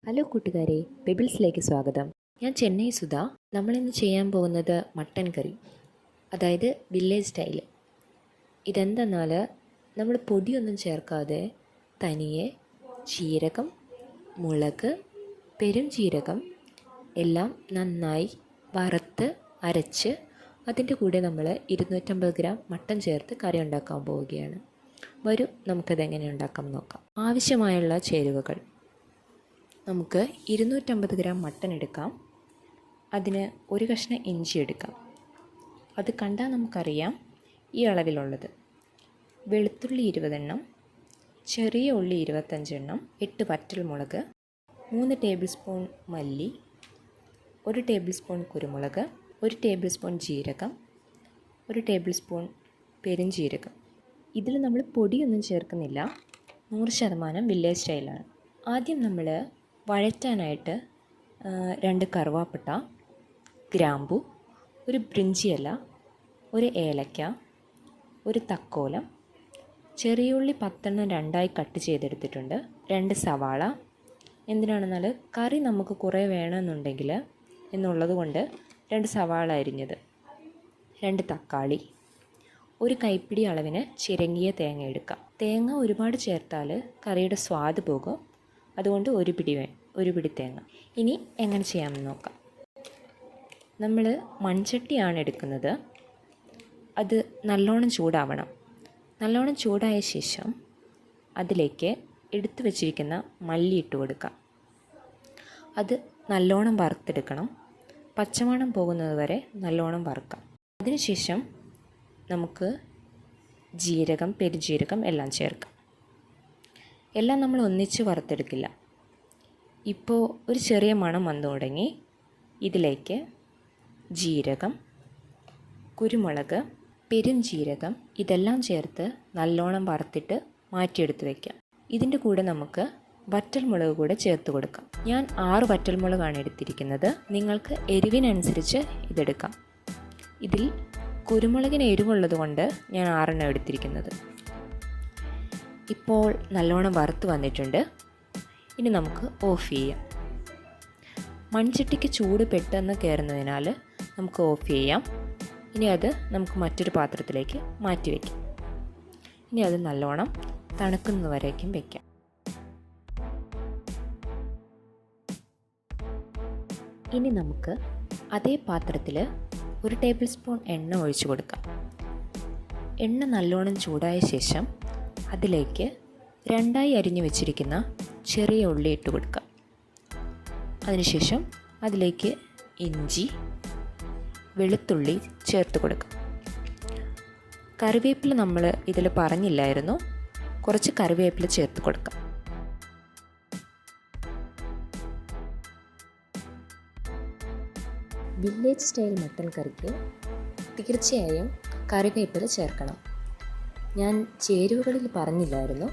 Hello കൂട്ടുകാരെ, പെബിൾസിലേക്ക് സ്വാഗതം. ഞാൻ ചെന്നൈ സുധ. നമ്മളിന്ന് ചെയ്യാൻ പോകുന്നത് മട്ടൻ കറി, അതായത് വില്ലേജ് സ്റ്റൈല്. ഇതെന്തെന്നാൽ നമ്മൾ പൊടിയൊന്നും ചേർക്കാതെ തനിയെ ജീരകം, മുളക്, പെരുംജീരകം എല്ലാം നന്നായി വറുത്ത് അരച്ച് അതിൻ്റെ കൂടെ നമ്മൾ 250 ഗ്രാം മട്ടൻ ചേർത്ത് കറി ഉണ്ടാക്കാൻ പോവുകയാണ്. വരൂ, നമുക്കതെങ്ങനെ ഉണ്ടാക്കാം നോക്കാം. ആവശ്യമായുള്ള ചേരുവകൾ: നമുക്ക് 250 ഗ്രാം മട്ടൻ എടുക്കാം. അതിന് ഒരു കഷ്ണം ഇഞ്ചി എടുക്കാം. അത് കണ്ടാൽ നമുക്കറിയാം ഈ അളവിലുള്ളത്. വെളുത്തുള്ളി 20 എണ്ണം, ചെറിയ ഉള്ളി 25 എണ്ണം, 8 വറ്റൽമുളക്, 3 ടേബിൾ സ്പൂൺ മല്ലി, 1 ടേബിൾ സ്പൂൺ കുരുമുളക്, 1 ടേബിൾ സ്പൂൺ ജീരകം, 1 ടേബിൾ സ്പൂൺ പെരുംജീരകം. ഇതിൽ നമ്മൾ പൊടിയൊന്നും ചേർക്കുന്നില്ല, 100% വില്ലേജ് സ്റ്റൈലാണ്. ആദ്യം നമ്മൾ വഴറ്റാനായിട്ട് 2 കറുവാപ്പട്ട, ഗ്രാമ്പു, ഒരു ബ്രിഞ്ചി ഇല, 1 ഏലക്ക, 1 തക്കോലം, ചെറിയ ഉള്ളി 10 എണ്ണം രണ്ടായി കട്ട് ചെയ്തെടുത്തിട്ടുണ്ട്, 2 സവാള. എന്തിനാണെന്നാൽ കറി നമുക്ക് കുറേ വേണമെന്നുണ്ടെങ്കിൽ എന്നുള്ളത് കൊണ്ട് 2 സവാള അരിഞ്ഞത്, 2 തക്കാളി, 1 കൈപ്പിടി അളവിന് ചിരങ്ങിയ തേങ്ങ എടുക്കാം. തേങ്ങ ഒരുപാട് ചേർത്താൽ കറിയുടെ സ്വാദ് പോകും, അതുകൊണ്ട് ഒരു പിടി തേങ്ങ. ഇനി എങ്ങനെ ചെയ്യാമെന്ന് നോക്കാം. നമ്മൾ മൺചട്ടിയാണ് എടുക്കുന്നത്. അത് നല്ലോണം ചൂടാവണം. നല്ലോണം ചൂടായ ശേഷം അതിലേക്ക് എടുത്തു വച്ചിരിക്കുന്ന മല്ലി ഇട്ട് കൊടുക്കാം. അത് നല്ലോണം വറുത്തെടുക്കണം. പച്ചമണം പോകുന്നത് വരെ നല്ലോണം വറുക്കാം. അതിനുശേഷം നമുക്ക് ജീരകം, പെരുംജീരകം എല്ലാം ചേർക്കാം. എല്ലാം നമ്മൾ ഒന്നിച്ച് വറുത്തെടുക്കില്ല. ഇപ്പോൾ ഒരു ചെറിയ മണം വന്നു തുടങ്ങി. ഇതിലേക്ക് ജീരകം, കുരുമുളക്, പെരുംജീരകം ഇതെല്ലാം ചേർത്ത് നല്ലോണം വറുത്തിട്ട് മാറ്റിയെടുത്ത് വയ്ക്കാം. ഇതിൻ്റെ കൂടെ നമുക്ക് വറ്റൽമുളക് കൂടെ ചേർത്ത് കൊടുക്കാം. ഞാൻ 6 വറ്റൽമുളകാണ് എടുത്തിരിക്കുന്നത്. നിങ്ങൾക്ക് എരിവിനനുസരിച്ച് ഇതെടുക്കാം. ഇതിൽ കുരുമുളകിന് എരിവുള്ളത് കൊണ്ട് ഞാൻ 6 എണ്ണം എടുത്തിരിക്കുന്നത്. ഇപ്പോൾ നല്ലോണം വറുത്ത് വന്നിട്ടുണ്ട്. ഇനി നമുക്ക് ഓഫ് ചെയ്യാം. മൺചട്ടിക്ക് ചൂട് പെട്ടെന്ന് കയറുന്നതിനാൽ നമുക്ക് ഓഫ് ചെയ്യാം. ഇനി അത് നമുക്ക് മറ്റൊരു പാത്രത്തിലേക്ക് മാറ്റി വയ്ക്കാം. ഇനി അത് നല്ലോണം തണുക്കുന്നവരേക്കും വയ്ക്കാം. ഇനി നമുക്ക് അതേ പാത്രത്തിൽ 1 ടേബിൾ സ്പൂൺ എണ്ണ ഒഴിച്ചു കൊടുക്കാം. എണ്ണ നല്ലോണം ചൂടായ ശേഷം അതിലേക്ക് 2ആയി അരിഞ്ഞു വെച്ചിരിക്കുന്ന ചെറിയ ഉള്ളി ഇട്ട് കൊടുക്കാം. അതിനുശേഷം അതിലേക്ക് ഇഞ്ചി, വെളുത്തുള്ളി ചേർത്ത് കൊടുക്കാം. കറിവേപ്പില നമ്മൾ ഇതിൽ പറഞ്ഞില്ലായിരുന്നു, കുറച്ച് കറിവേപ്പില ചേർത്ത് കൊടുക്കാം. വില്ലേജ് സ്റ്റൈൽ മട്ടൻ കറിക്ക് തീർച്ചയായും കറിവേപ്പില ചേർക്കണം. ഞാൻ ചേരുവകളിൽ പറഞ്ഞില്ലായിരുന്നു.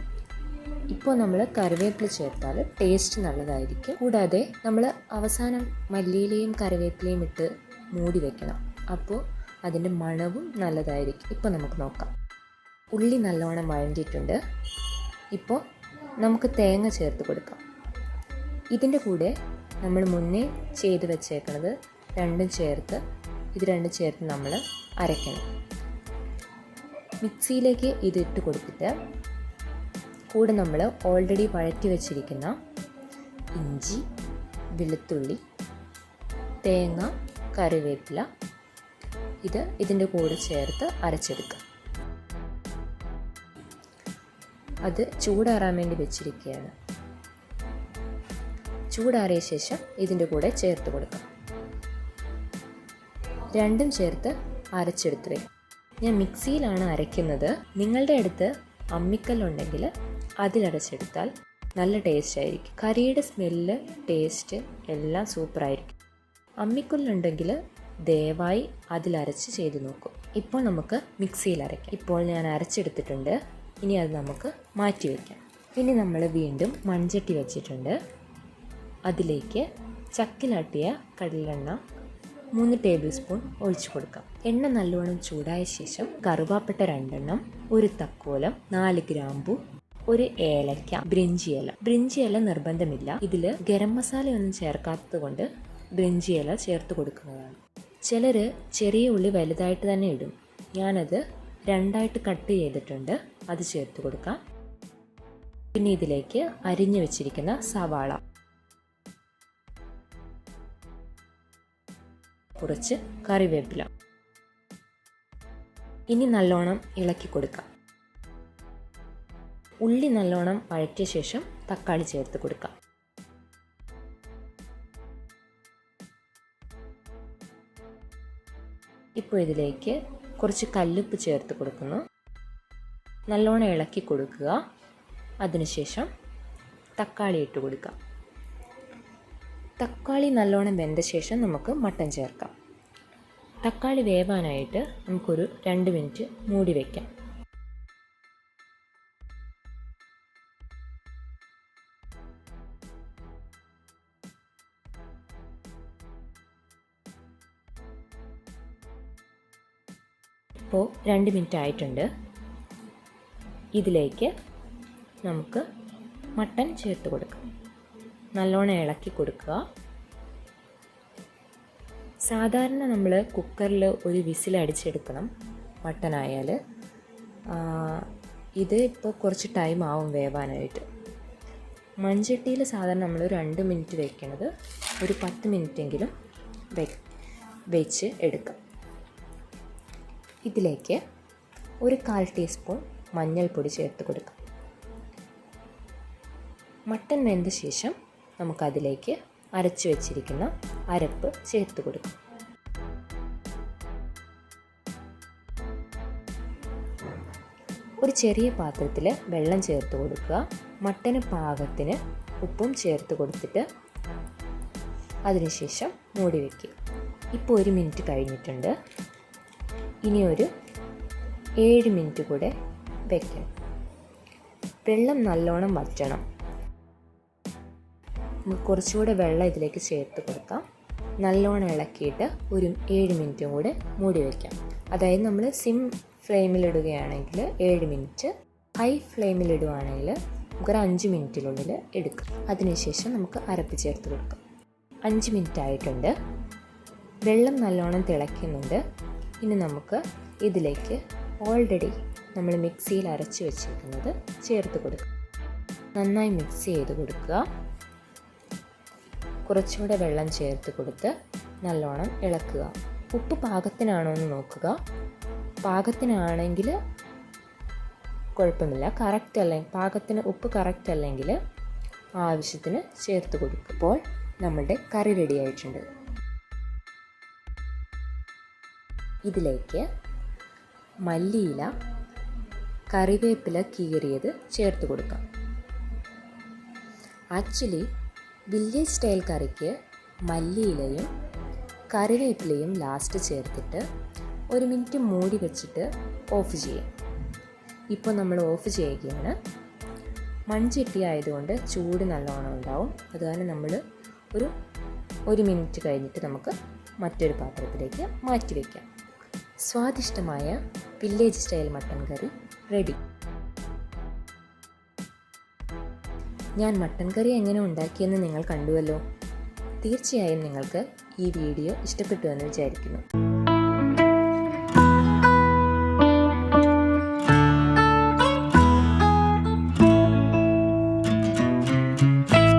ഇപ്പോൾ നമ്മൾ കറിവേപ്പില ചേർത്താൽ ടേസ്റ്റ് നല്ലതായിരിക്കും. കൂടാതെ നമ്മൾ അവസാനം മല്ലിയിലയും കറിവേപ്പിലയും ഇട്ട് മൂടി വയ്ക്കണം. അപ്പോൾ അതിൻ്റെ മണവും നല്ലതായിരിക്കും. ഇപ്പോൾ നമുക്ക് നോക്കാം. ഉള്ളി നല്ലോണം വഴണ്ടിയിട്ടുണ്ട്. ഇപ്പോൾ നമുക്ക് തേങ്ങ ചേർത്ത് കൊടുക്കാം. ഇതിൻ്റെ കൂടെ നമ്മൾ മുന്നേ ചെയ്ത് വെച്ചേക്കുന്നത് രണ്ടും ചേർത്ത് നമ്മൾ അരയ്ക്കണം. മിക്സിയിലേക്ക് ഇതിട്ട് കൊടുത്തിട്ട് കൂടെ നമ്മൾ ഓൾറെഡി വഴറ്റി വെച്ചിരിക്കുന്ന ഇഞ്ചി, വെളുത്തുള്ളി, തേങ്ങ, കറിവേപ്പില ഇതിൻ്റെ കൂടെ ചേർത്ത് അരച്ചെടുക്കുക. അത് ചൂടാറാൻ വേണ്ടി വെച്ചിരിക്കുകയാണ്. ചൂടാറിയ ശേഷം ഇതിൻ്റെ കൂടെ ചേർത്ത് കൊടുക്കാം. രണ്ടും ചേർത്ത് അരച്ചെടുത്ത് വയ്ക്കും. ഞാൻ മിക്സിയിലാണ് അരയ്ക്കുന്നത്. നിങ്ങളുടെ അടുത്ത് അമ്മിക്കല്ലുണ്ടെങ്കിൽ അതിലരച്ചെടുത്താൽ നല്ല ടേസ്റ്റ് ആയിരിക്കും. കറിയുടെ സ്മെല്ല്, ടേസ്റ്റ് എല്ലാം സൂപ്പറായിരിക്കും. അമ്മിക്കല്ലുണ്ടെങ്കിൽ ദയവായി അതിലരച്ച് ചെയ്ത് നോക്കും. ഇപ്പോൾ നമുക്ക് മിക്സിയിൽ അരയ്ക്കാം. ഇപ്പോൾ ഞാൻ അരച്ചെടുത്തിട്ടുണ്ട്. ഇനി അത് നമുക്ക് മാറ്റി വയ്ക്കാം. ഇനി നമ്മൾ വീണ്ടും മൺചട്ടി വെച്ചിട്ടുണ്ട്. അതിലേക്ക് ചക്കിലാട്ടിയ കടലെണ്ണ 3 ടേബിൾ സ്പൂൺ ഒഴിച്ചു കൊടുക്കാം. എണ്ണ നല്ലോണം ചൂടായ ശേഷം കറുവാപ്പട്ട 2 എണ്ണം, 1 തക്കോലം, 4 ഗ്രാമ്പു, ഒരു ഏലക്ക, ബ്രിഞ്ചി ഇല നിർബന്ധമില്ല. ഇതിൽ ഗരം മസാലയൊന്നും ചേർക്കാത്തത് കൊണ്ട് ബ്രിഞ്ചി ഇല ചേർത്ത് കൊടുക്കുന്നതാണ്. ചിലർ ചെറിയ ഉള്ളി വലുതായിട്ട് തന്നെ ഇടും. ഞാനത് 2 കട്ട് ചെയ്തിട്ടുണ്ട്, അത് ചേർത്ത് കൊടുക്കാം. പിന്നെ ഇതിലേക്ക് അരിഞ്ഞു വെച്ചിരിക്കുന്ന സവാള, കുറച്ച് കറിവേപ്പില. ഇനി നല്ലോണം ഇളക്കി കൊടുക്കാം. ഉള്ളി നല്ലോണം വഴറ്റിയ ശേഷം തക്കാളി ചേർത്ത് കൊടുക്കാം. ഇപ്പോൾ ഇതിലേക്ക് കുറച്ച് കല്ലുപ്പ് ചേർത്ത് കൊടുക്കുന്നു. നല്ലോണം ഇളക്കി കൊടുക്കുക. അതിനുശേഷം തക്കാളി ഇട്ട് കൊടുക്കാം. തക്കാളി നല്ലോണം വെന്ത ശേഷം നമുക്ക് മട്ടൻ ചേർക്കാം. തക്കാളി വേവാനായിട്ട് നമുക്കൊരു 2 മിനിറ്റ് മൂടി വയ്ക്കാം. ഇപ്പോൾ 2 മിനിറ്റ് ആയിട്ടുണ്ട്. ഇതിലേക്ക് നമുക്ക് മട്ടൻ ചേർത്ത് കൊടുക്കാം. നല്ലോണം ഇളക്കി കൊടുക്കുക. സാധാരണ നമ്മൾ കുക്കറിൽ ഒരു വിസിൽ അടിച്ചെടുക്കണം മട്ടനായാൽ. ഇത് ഇപ്പോൾ കുറച്ച് ടൈം ആവും വേവാനായിട്ട്. മൺചട്ടിയിൽ സാധാരണ നമ്മൾ 2 മിനിറ്റ് വയ്ക്കണത് ഒരു 10 മിനിറ്റെങ്കിലും വെച്ച് എടുക്കാം. ഇതിലേക്ക് ഒരു 1/4 ടീസ്പൂൺ മഞ്ഞൾപ്പൊടി ചേർത്ത് കൊടുക്കാം. മട്ടൻ വെന്ത ശേഷം നമുക്കതിലേക്ക് അരച്ചു വെച്ചിരിക്കുന്ന അരപ്പ് ചേർത്ത് കൊടുക്കാം. ഒരു ചെറിയ പാത്രത്തിൽ വെള്ളം ചേർത്ത് കൊടുക്കുക. മട്ടന് പാകത്തിന് ഉപ്പും ചേർത്ത് കൊടുത്തിട്ട് അതിനുശേഷം മൂടി വയ്ക്കുക. ഇപ്പോൾ 1 മിനിറ്റ് കഴിഞ്ഞിട്ടുണ്ട്. ഇനി ഒരു 7 മിനിറ്റ് കൂടെ വയ്ക്കണം. വെള്ളം നല്ലോണം വറ്റണം. നമുക്ക് കുറച്ചുകൂടെ വെള്ളം ഇതിലേക്ക് ചേർത്ത് കൊടുക്കാം. നല്ലോണം ഇളക്കിയിട്ട് ഒരു 7 മിനിറ്റും കൂടെ മൂടി വയ്ക്കാം. അതായത് നമ്മൾ സിം ഫ്ലെയിമിലിടുകയാണെങ്കിൽ 7 മിനിറ്റ്, ഹൈ ഫ്ലെയിമിലിടുകയാണെങ്കിൽ നമുക്കൊരു 5 മിനിറ്റിനുള്ളിൽ എടുക്കാം. അതിനുശേഷം നമുക്ക് അരപ്പ് ചേർത്ത് കൊടുക്കാം. 5 മിനിറ്റ് ആയിട്ടുണ്ട്. വെള്ളം നല്ലോണം തിളയ്ക്കുന്നുണ്ട്. ഇനി നമുക്ക് ഇതിലേക്ക് ഓൾറെഡി നമ്മൾ മിക്സിയിൽ അരച്ച് വെച്ചിരിക്കുന്നത് ചേർത്ത് കൊടുക്കുക. നന്നായി മിക്സ് ചെയ്ത് കൊടുക്കുക. കുറച്ചുകൂടെ വെള്ളം ചേർത്ത് കൊടുത്ത് നല്ലോണം ഇളക്കുക. ഉപ്പ് പാകത്തിനാണോ എന്ന് നോക്കുക. പാകത്തിനാണെങ്കിൽ കുഴപ്പമില്ല. പാകത്തിന് ഉപ്പ് കറക്റ്റ് അല്ലെങ്കിൽ ആവശ്യത്തിന് ചേർത്ത് കൊടുക്കുക. ഇപ്പോൾ നമ്മളുടെ കറി റെഡി ആയിട്ടുണ്ട്. ഇതിലേക്ക് മല്ലിയില, കറിവേപ്പില കീറിയത് ചേർത്ത് കൊടുക്കാം. ആക്ച്വലി വില്ലേജ് സ്റ്റൈൽ കറിക്ക് മല്ലിയിലയും കറിവേപ്പിലയും ലാസ്റ്റ് ചേർത്തിട്ട് 1 മിനിറ്റ് മൂടി വെച്ചിട്ട് ഓഫ് ചെയ്യാം. ഇപ്പോൾ നമ്മൾ ഓഫ് ചെയ്യുകയാണ്. മൺചട്ടി ആയതുകൊണ്ട് ചൂട് നല്ലോണം ഉണ്ടാവും. അതുകൊണ്ട് നമ്മൾ ഒരു 1 മിനിറ്റ് കഴിഞ്ഞിട്ട് നമുക്ക് മറ്റൊരു പാത്രത്തിലേക്ക് മാറ്റി വയ്ക്കാം. സ്വാദിഷ്ടമായ വില്ലേജ് സ്റ്റൈൽ മട്ടൻ കറി റെഡി. ഞാൻ മട്ടൻ കറി എങ്ങനെ ഉണ്ടാക്കിയെന്ന് നിങ്ങൾ കണ്ടുവല്ലോ. തീർച്ചയായും നിങ്ങൾക്ക് ഈ വീഡിയോ ഇഷ്ടപ്പെട്ടു എന്ന് വിചാരിക്കുന്നു.